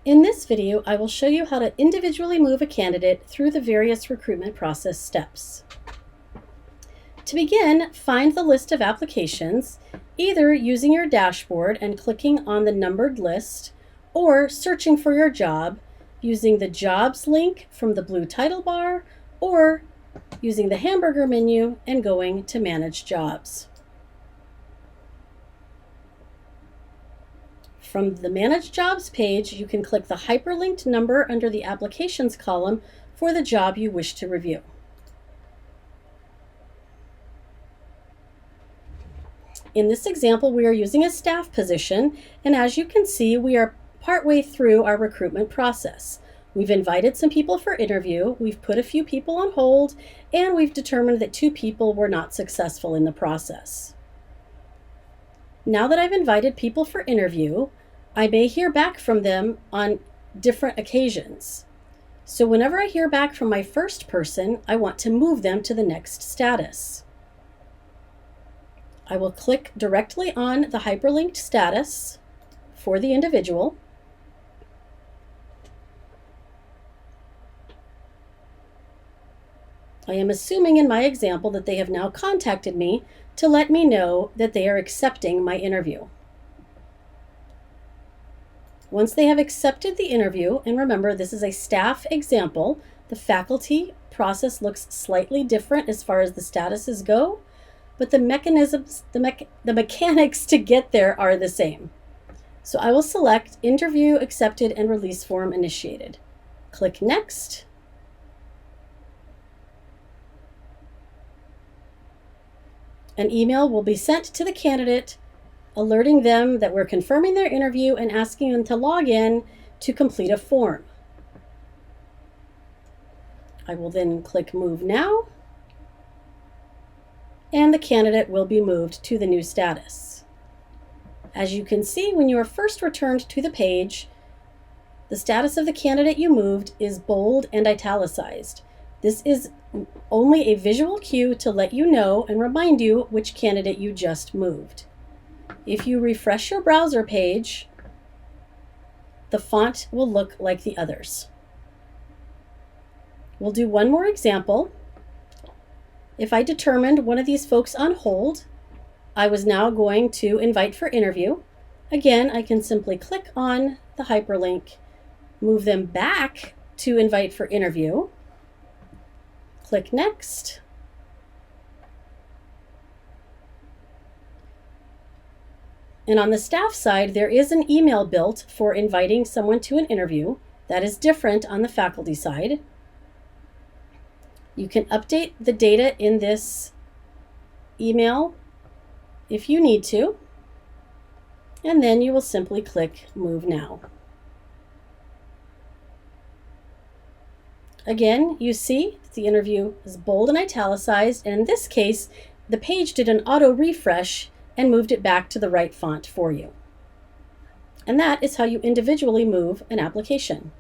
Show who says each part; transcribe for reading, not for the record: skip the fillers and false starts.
Speaker 1: In this video, I will show you how to individually move a candidate through the various recruitment process steps. To begin, find the list of applications, either using your dashboard and clicking on the numbered list, or searching for your job using the Jobs link from the blue title bar, or using the hamburger menu and going to Manage Jobs. From the Manage Jobs page, you can click the hyperlinked number under the Applications column for the job you wish to review. In this example, we are using a staff position, and as you can see, we are partway through our recruitment process. We've invited some people for interview, we've put a few people on hold, and we've determined that 2 people were not successful in the process. Now that I've invited people for interview, I may hear back from them on different occasions. So whenever I hear back from my first person, I want to move them to the next status. I will click directly on the hyperlinked status for the individual. I am assuming in my example that they have now contacted me to let me know that they are accepting my interview. Once they have accepted the interview, and remember this is a staff example, the faculty process looks slightly different as far as the statuses go, but the mechanisms, the mechanics to get there are the same. So I will select Interview Accepted and Release Form Initiated. Click Next. An email will be sent to the candidate alerting them that we're confirming their interview and asking them to log in to complete a form. I will then click Move Now, and the candidate will be moved to the new status. As you can see, when you are first returned to the page, the status of the candidate you moved is bold and italicized. This is only a visual cue to let you know and remind you which candidate you just moved. If you refresh your browser page, the font will look like the others. We'll do one more example. If I determined one of these folks on hold, I was now going to invite for interview. Again, I can simply click on the hyperlink, move them back to invite for interview, click Next, and on the staff side, there is an email built for inviting someone to an interview. That is different on the faculty side. You can update the data in this email if you need to, and then you will simply click Move Now. Again, you see the interview is bold and italicized, and in this case, the page did an auto refresh and moved it back to the right font for you. And that is how you individually move an application.